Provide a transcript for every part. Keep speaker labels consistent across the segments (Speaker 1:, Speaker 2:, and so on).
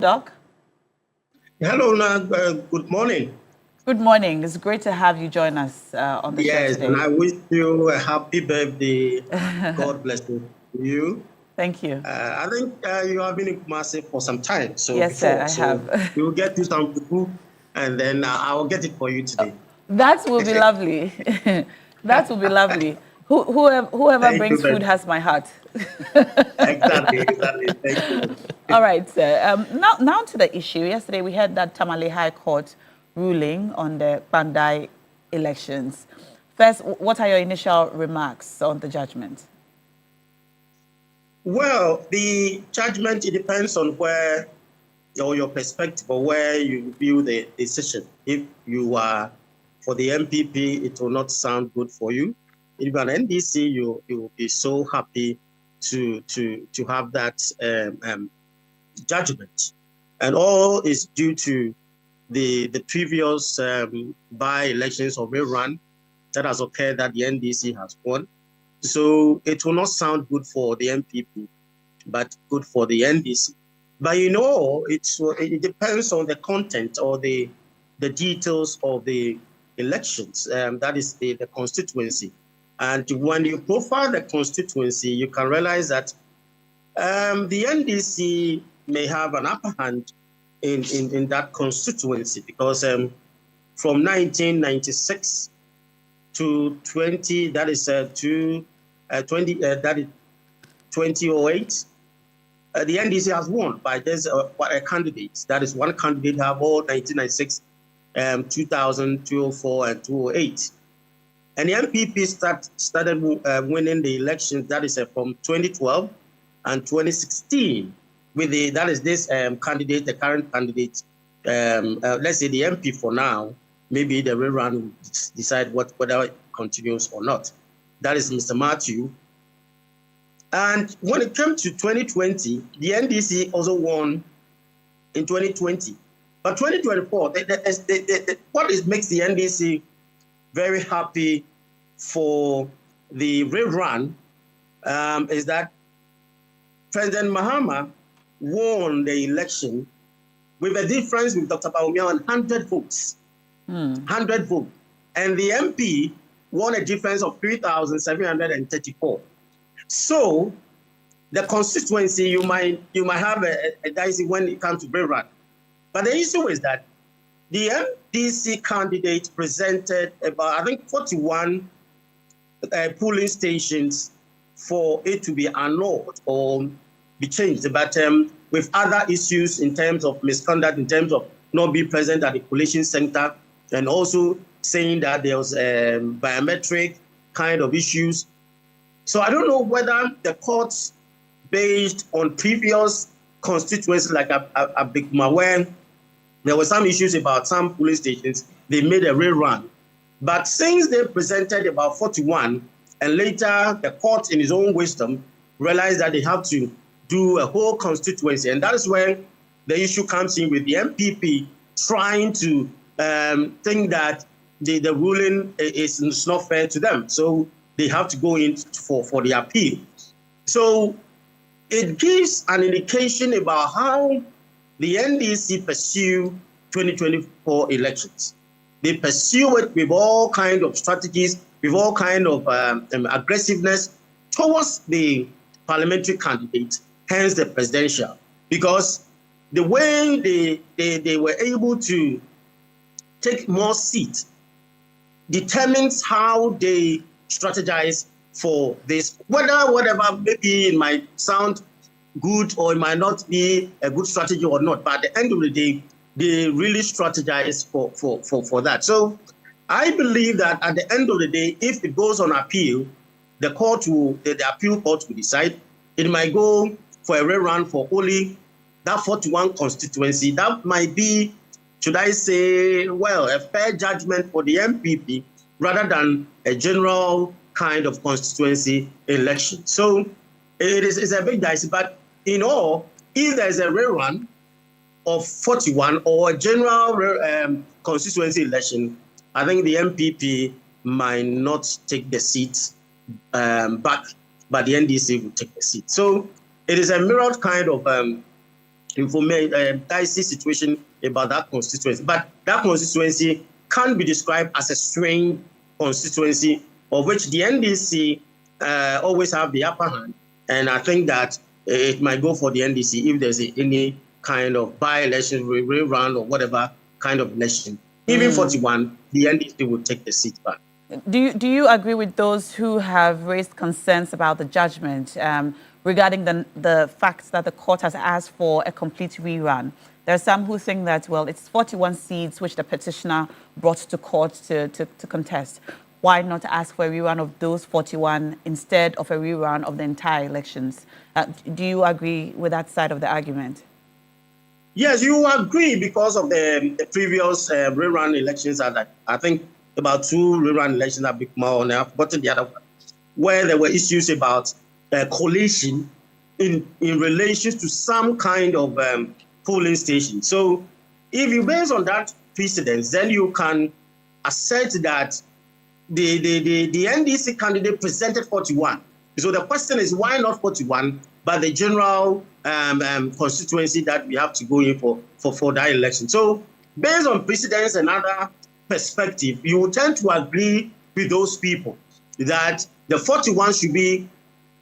Speaker 1: Doc?
Speaker 2: Hello, good morning.
Speaker 1: Good morning. It's great to have you join us on the show
Speaker 2: Yes,
Speaker 1: today.
Speaker 2: and I wish you a happy birthday. God bless you.
Speaker 1: Thank you.
Speaker 2: I think you have been in Kumasi for some time,
Speaker 1: Yes, sir, I have.
Speaker 2: you'll get you some food, and then I will get it for you today.
Speaker 1: That will be lovely. That will be lovely. Whoever
Speaker 2: Thank you
Speaker 1: brings food
Speaker 2: very
Speaker 1: has my heart.
Speaker 2: Exactly. Thank you.
Speaker 1: All right, sir. Now to the issue. Yesterday we heard that Tamale High Court ruling on the Kpandai elections. First, what are your initial remarks on the judgment?
Speaker 2: Well, the judgment, it depends on where or your perspective or where you view the decision. If you are for the MPP, it will not sound good for you. If you're an NDC, you will be so happy to have that judgment, and all is due to the previous by-elections or rerun that has occurred that the NDC has won. So it will not sound good for the MPP, but good for the NDC. But it depends on the content or the details of the elections. That is the constituency. And when you profile the constituency, you can realize that the NDC may have an upper hand in that constituency because from 1996 to 20, that is 2008. The NDC has won by this a candidate. That is one candidate have all 1996, 2000, 2004, and 2008. And the MPP started winning the elections. That is from 2012 and 2016 with this candidate, the current candidate. Let's say the MP for now. Maybe the rerun will decide whether it continues or not. That is Mr. Matthew. And when it came to 2020, the NDC also won in 2020. But 2024, what makes the NDC very happy for the rerun is that President Mahama won the election with a difference with Dr. Bawumia on 100 votes. 100 votes. And the MP won a difference of 3,734. So the constituency, you might have a dicey when it comes to rerun. But the issue is that the MDC candidate presented about, I think, 41 polling stations for it to be annulled or be changed. But with other issues in terms of misconduct, in terms of not being present at the collation center, and also saying that there was biometric kind of issues. So I don't know whether the courts, based on previous constituencies like Abikma, when there were some issues about some polling stations, they made a rerun. But since they presented about 41, and later the court, in its own wisdom, realized that they have to do a whole constituency, and that is where the issue comes in with the MPP trying to think that the ruling is not fair to them. So they have to go in for the appeal. So it gives an indication about how the NDC pursue 2024 elections. They pursue it with all kinds of strategies, with all kinds of aggressiveness towards the parliamentary candidate, hence the presidential, because the way they were able to take more seats determines how they strategize for this. Whatever, maybe it might sound good or it might not be a good strategy or not, but at the end of the day, they really strategize for that. So I believe that at the end of the day, if it goes on appeal, the appeal court will decide. It might go for a rerun for only that 41 constituency. That might be, should I say, well, a fair judgment for the MPP rather than a general kind of constituency election. So it's a big dicey, but in all, if there's a rerun of 41 or a general constituency election, I think the MPP might not take the seat back, but the NDC will take the seat. So it is a mirrored kind of dicey situation about that constituency. But that constituency can be described as a strained constituency, of which the NDC always have the upper hand. And I think that it might go for the NDC if there's any kind of by-election, rerun, or whatever kind of election. Even 41, the NDC will take the seat back.
Speaker 1: Do you agree with those who have raised concerns about the judgment regarding the fact that the court has asked for a complete rerun? There are some who think that, well, it's 41 seats which the petitioner brought to court to contest. Why not ask for a rerun of those 41 instead of a rerun of the entire elections? Do you agree with that side of the argument?
Speaker 2: Yes, you agree because of the previous rerun elections. I think about 2 rerun elections have been more on. I've forgotten the other one, where there were issues about coalition in relation to some kind of polling station. So if you base on that precedence, then you can assert that the NDC candidate presented 41. So the question is, why not 41, but the general constituency that we have to go in for that election? So based on precedence and other perspective, you will tend to agree with those people that the 41 should be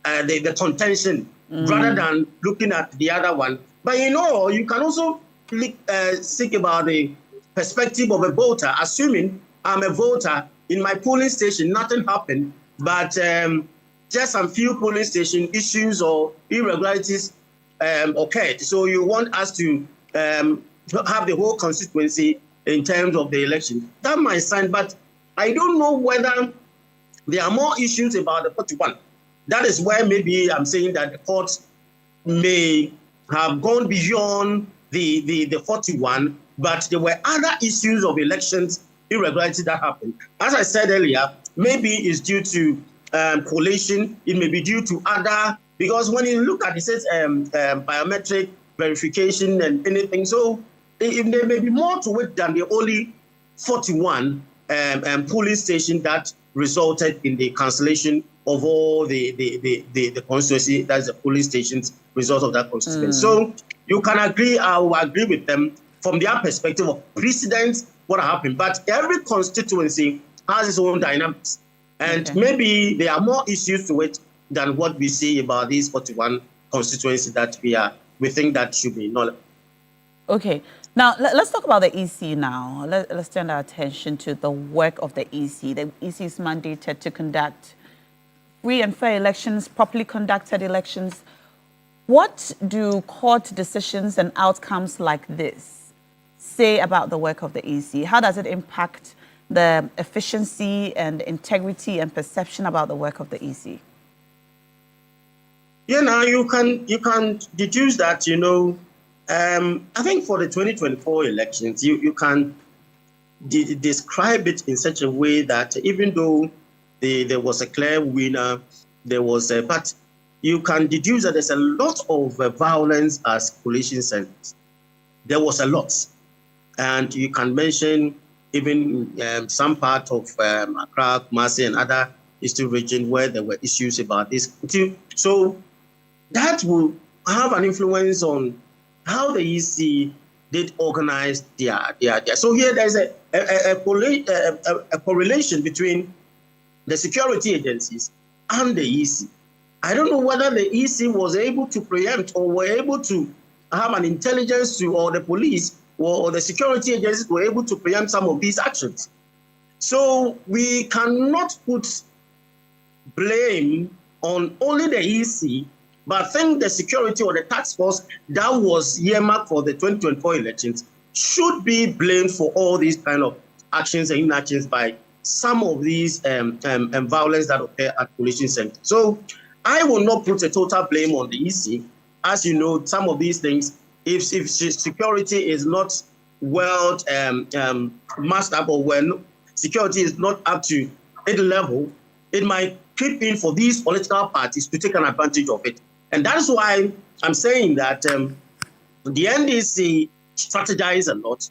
Speaker 2: the contention rather than looking at the other one. But you can also think about the perspective of a voter. Assuming I'm a voter in my polling station, nothing happened, but just some few polling station issues or irregularities occurred. So you want us to have the whole constituency in terms of the election. That might sound, but I don't know whether there are more issues about the 41. That is where maybe I'm saying that the courts may have gone beyond the 41, but there were other issues of elections irregularity that happened. As I said earlier, maybe it's due to collation, it may be due to other, because when you look at it, says biometric verification and anything, so there may be more to it than the only 41 polling station that resulted in the cancellation of all the constituency, that's the polling stations result of that constituency. So you can agree, I will agree with them from their perspective of precedents, what happened. But every constituency has its own dynamics. And maybe there are more issues to it than what we see about these 41 constituencies that we think that should be nullable.
Speaker 1: Okay. Now, let's talk about the EC now. Let's turn our attention to the work of the EC. The EC is mandated to conduct free and fair elections, properly conducted elections. What do court decisions and outcomes like this say about the work of the EC? How does it impact the efficiency and integrity and perception about the work of the EC?
Speaker 2: Yeah, now you can deduce that, I think for the 2024 elections, you can describe it in such a way that even though there was a clear winner, but you can deduce that there's a lot of violence as coalition centers. There was a lot. And you can mention even some part of Accra, Kumasi, and other eastern region where there were issues about this. So that will have an influence on how the EC did organize their. So here there's a correlation between the security agencies and the EC. I don't know whether the EC was able to preempt or were able to have an intelligence or the police or the security agencies were able to preempt some of these actions. So we cannot put blame on only the EC, but I think the security or the task force that was earmarked for the 2024 elections should be blamed for all these kind of actions and inactions by some of these violence that occur at coalition centers. So I will not put a total blame on the EC. As you know, some of these things, if security is not well masked up or when security is not up to any level, it might creep in for these political parties to take an advantage of it. And that's why I'm saying that the NDC strategize a lot.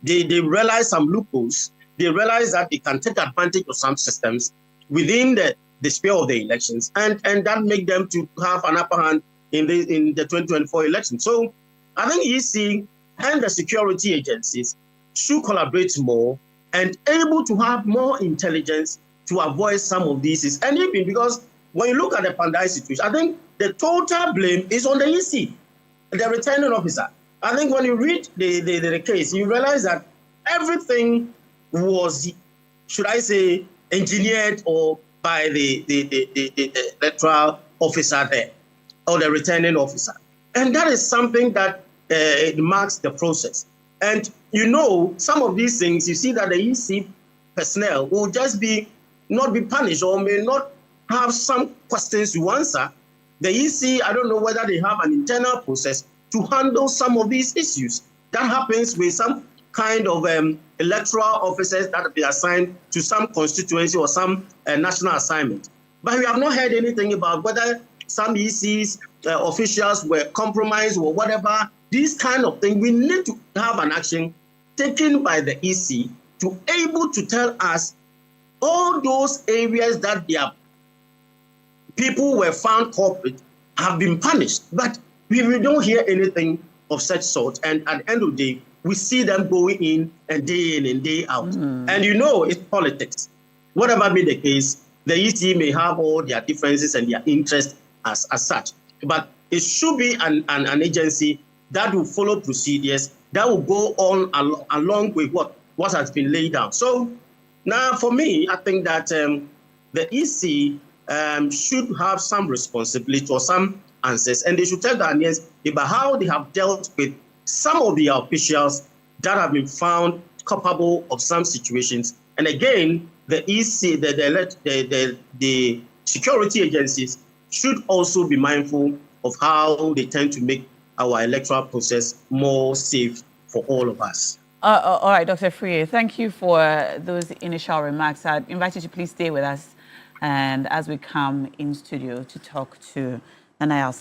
Speaker 2: They realize some loopholes. They realize that they can take advantage of some systems within the sphere of the elections, and that make them to have an upper hand in the 2024 election. So I think EC and the security agencies should collaborate more and able to have more intelligence to avoid some of these. And even because when you look at the Kpandai situation, I think the total blame is on the EC, the returning officer. I think when you read the case, you realize that everything was, should I say, engineered or by the electoral officer there, or the returning officer. And that is something that it marks the process. And you know, some of these things, you see that the EC personnel will just not be punished or may not have some questions to answer. The EC, I don't know whether they have an internal process to handle some of these issues. That happens with some kind of electoral officers that be assigned to some constituency or some national assignment. But we have not heard anything about whether some ECs officials were compromised or whatever. These kind of things, we need to have an action taken by the EC to able to tell us all those areas that their people were found culprit have been punished. But we don't hear anything of such sort. And at the end of the day, we see them going in and day out. And you know, it's politics. Whatever be the case, the EC may have all their differences and their interests as such. But it should be an agency that will follow procedures, that will go on along with what has been laid down. So now for me, I think that the EC should have some responsibility or some answers, and they should tell the Ghanaians about how they have dealt with some of the officials that have been found culpable of some situations. And again, the EC, the security agencies should also be mindful of how they tend to make our electoral process more safe for all of us.
Speaker 1: All right, Dr. Afriyie, thank you for those initial remarks. I'd invite you to please stay with us and as we come in studio to talk to Nana